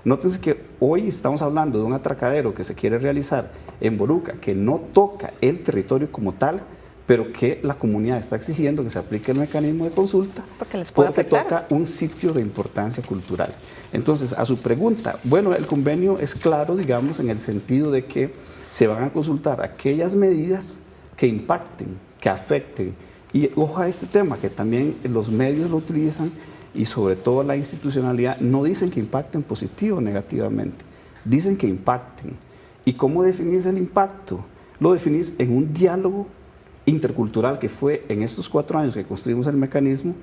Nótense que hoy estamos hablando de un atracadero que se quiere realizar en Boruca, que no toca el territorio como tal, pero que la comunidad está exigiendo que se aplique el mecanismo de consulta porque toca un sitio de importancia cultural. Entonces, a su pregunta, bueno, el convenio es claro, digamos, en el sentido de que se van a consultar aquellas medidas que impacten, que afecten. Y ojo a este tema, que también los medios lo utilizan y sobre todo la institucionalidad, no dicen que impacten positivo o negativamente, dicen que impacten. ¿Y cómo definís el impacto? Lo definís en un diálogo intercultural que fue en estos 4 años que construimos el mecanismo,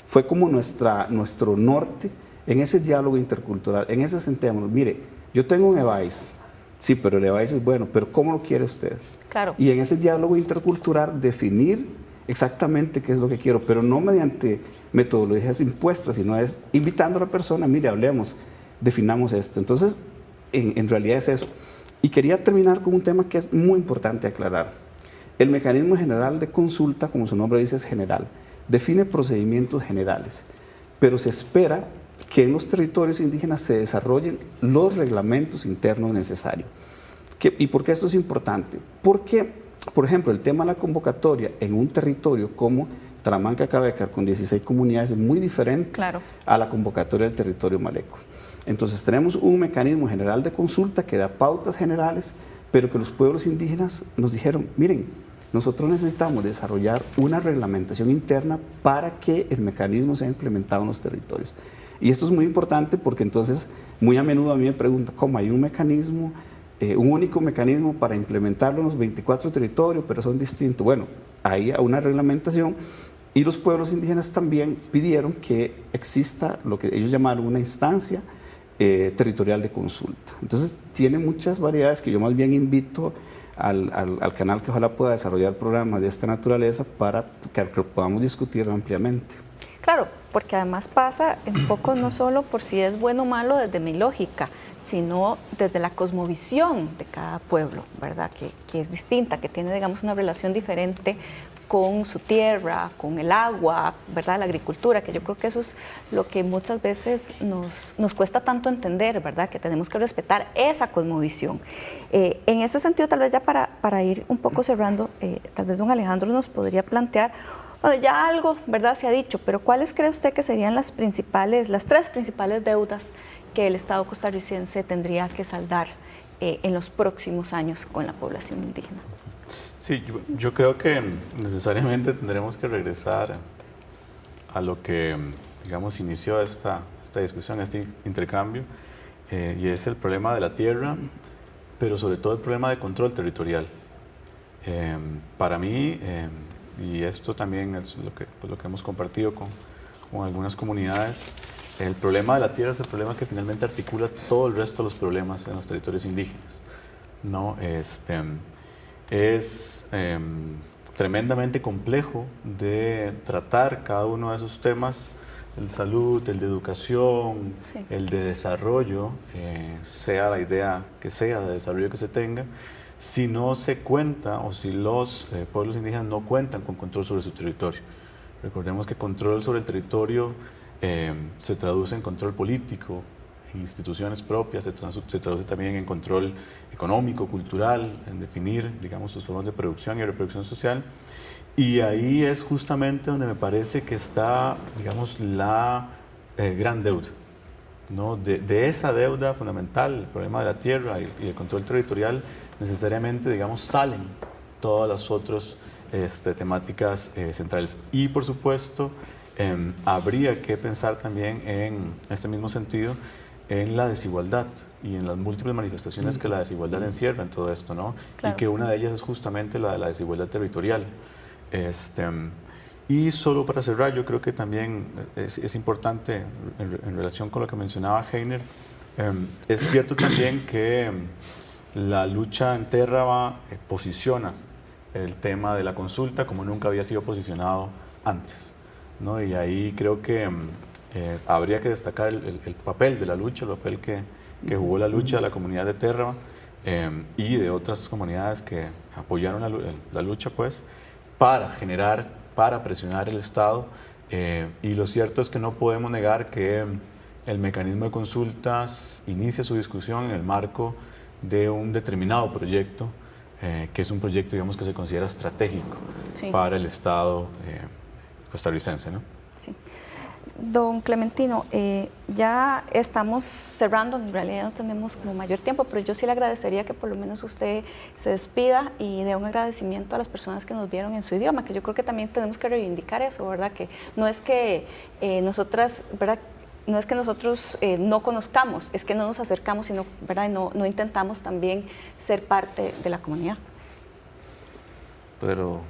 fue como nuestro norte en ese diálogo intercultural, en ese sentémonos, mire, yo tengo un EVAIS, sí, pero el EVAIS es bueno, pero ¿cómo lo quiere usted? Claro. Y en ese diálogo intercultural definir exactamente qué es lo que quiero, pero no mediante metodologías impuestas, sino es invitando a la persona, mire, hablemos, definamos esto. Entonces, en realidad es eso. Y quería terminar con un tema que es muy importante aclarar. El mecanismo general de consulta, como su nombre dice, es general. Define procedimientos generales, pero se espera que en los territorios indígenas se desarrollen los reglamentos internos necesarios. ¿Y por qué esto es importante? Porque por ejemplo, el tema de la convocatoria en un territorio como Talamanca-Cavécar, con 16 comunidades, es muy diferente a la convocatoria del territorio Malecu. Entonces, tenemos un mecanismo general de consulta que da pautas generales, pero que los pueblos indígenas nos dijeron, miren, nosotros necesitamos desarrollar una reglamentación interna para que el mecanismo sea implementado en los territorios. Y esto es muy importante porque entonces, muy a menudo a mí me preguntan, ¿cómo hay un mecanismo? Un único mecanismo para implementarlo en los 24 territorios, pero son distintos. Bueno, hay una reglamentación y los pueblos indígenas también pidieron que exista lo que ellos llamaron una instancia territorial de consulta. Entonces, tiene muchas variedades que yo más bien invito al canal que ojalá pueda desarrollar programas de esta naturaleza para que podamos discutir ampliamente. Claro, porque además pasa un poco no solo por si es bueno o malo desde mi lógica, sino desde la cosmovisión de cada pueblo, ¿verdad? Que es distinta, que tiene, digamos, una relación diferente con su tierra, con el agua, ¿verdad? La agricultura, que yo creo que eso es lo que muchas veces nos cuesta tanto entender, ¿verdad? Que tenemos que respetar esa cosmovisión. En ese sentido, tal vez ya para ir un poco cerrando, tal vez don Alejandro nos podría plantear, bueno, ya algo, ¿verdad? Se ha dicho, pero ¿cuáles cree usted que serían las tres principales deudas que el Estado costarricense tendría que saldar en los próximos años con la población indígena? Sí, yo creo que necesariamente tendremos que regresar a lo que, digamos, inició esta discusión, este intercambio, y es el problema de la tierra, pero sobre todo el problema de control territorial. Para mí, y esto también es lo que hemos compartido con algunas comunidades, el problema de la tierra es el problema que finalmente articula todo el resto de los problemas en los territorios indígenas, ¿no? Es tremendamente complejo de tratar cada uno de esos temas, el de salud, el de educación, el de desarrollo, sea la idea que sea de desarrollo que se tenga, si no se cuenta o si los pueblos indígenas no cuentan con control sobre su territorio. Recordemos que control sobre el territorio se traduce en control político, en instituciones propias, se traduce también en control económico, cultural, en definir, digamos, sus formas de producción y reproducción social. Y ahí es justamente donde me parece que está, digamos, la gran deuda, ¿no? De esa deuda fundamental, el problema de la tierra y el control territorial, necesariamente, digamos, salen todas las otras temáticas centrales. Y, por supuesto, habría que pensar también en este mismo sentido en la desigualdad y en las múltiples manifestaciones que la desigualdad encierra en todo esto, ¿no? Claro. Y que una de ellas es justamente la de la desigualdad territorial. Y solo para cerrar, yo creo que también es importante en relación con lo que mencionaba Heiner, es cierto también que la lucha en Terraba posiciona el tema de la consulta como nunca había sido posicionado antes, ¿no? Y ahí creo que habría que destacar el papel de la lucha, el papel que jugó la lucha de la comunidad de Terraba y de otras comunidades que apoyaron la lucha, pues, para presionar el Estado. Y lo cierto es que no podemos negar que el mecanismo de consultas inicia su discusión en el marco de un determinado proyecto, que es un proyecto, digamos, que se considera estratégico para el Estado costarricense, ¿no? Sí. Don Clementino, ya estamos cerrando, en realidad no tenemos como mayor tiempo, pero yo sí le agradecería que por lo menos usted se despida y dé un agradecimiento a las personas que nos vieron en su idioma, que yo creo que también tenemos que reivindicar eso, ¿verdad? Que no es que nosotras, ¿verdad? No es que nosotros no conozcamos, es que no nos acercamos, sino, ¿verdad? No intentamos también ser parte de la comunidad. Pero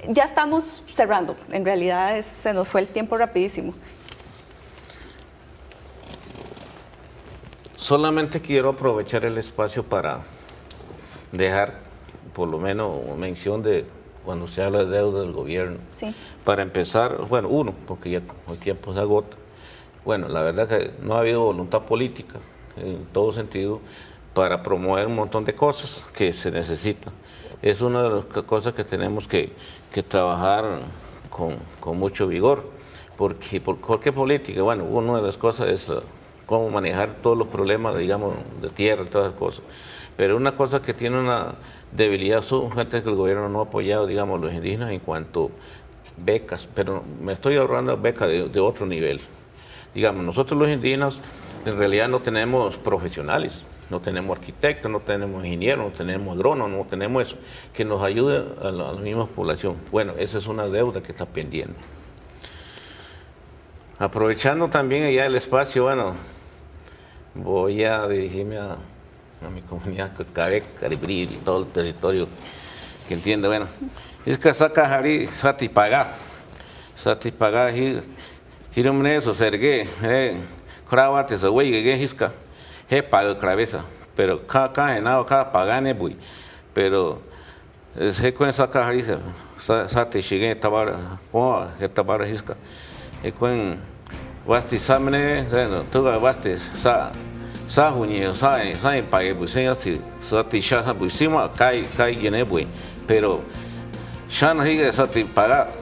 ya estamos cerrando, en realidad se nos fue el tiempo rapidísimo. Solamente quiero aprovechar el espacio para dejar por lo menos mención de cuando se habla de deuda del gobierno. Sí. Para empezar, bueno, porque ya el tiempo se agota. Bueno, la verdad que no ha habido voluntad política en todo sentido para promover un montón de cosas que se necesitan. Es una de las cosas que tenemos que trabajar con mucho vigor. Porque, ¿por qué política? Bueno, una de las cosas es cómo manejar todos los problemas, digamos, de tierra y todas las cosas. Pero una cosa que tiene una debilidad son gente que el gobierno no ha apoyado, digamos, los indígenas en cuanto a becas. Pero me estoy ahorrando becas de otro nivel. Digamos, nosotros los indígenas en realidad no tenemos profesionales. No tenemos arquitectos, no tenemos ingenieros, no tenemos agrónomos, no tenemos eso, que nos ayude a la misma población. Bueno, esa es una deuda que está pendiente. Aprovechando también allá el espacio, bueno, voy a dirigirme a mi comunidad Cabeca, Caribrí y todo el territorio que entiende. Bueno, es que saca Jari, Satipagá, Hirumne, Sergué, Cravate, Zaway, Gehisca. Pago cabeza, pero cada enado, cada pagane, pero se con esa caja dice, sate llegué a tabar, tabar hisca, con basti samne, tú basti sa junio, sa pague, pues así, sati shaha, pues cae llené, pero ya no sigue sati pagar,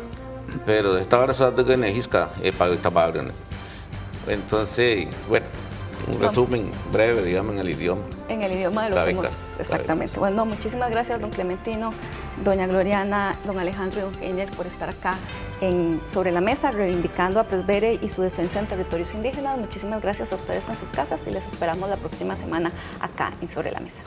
pero esta hora sa de gane hisca, pago tabar. Entonces, bueno. Un resumen breve, digamos, en el idioma. En el idioma de lo que hemos, exactamente. Bueno, muchísimas gracias, don Clementino, doña Gloriana, don Alejandro y don Heiner por estar acá sobre la mesa, reivindicando a Presbere y su defensa en territorios indígenas. Muchísimas gracias a ustedes en sus casas y les esperamos la próxima semana acá en Sobre la Mesa.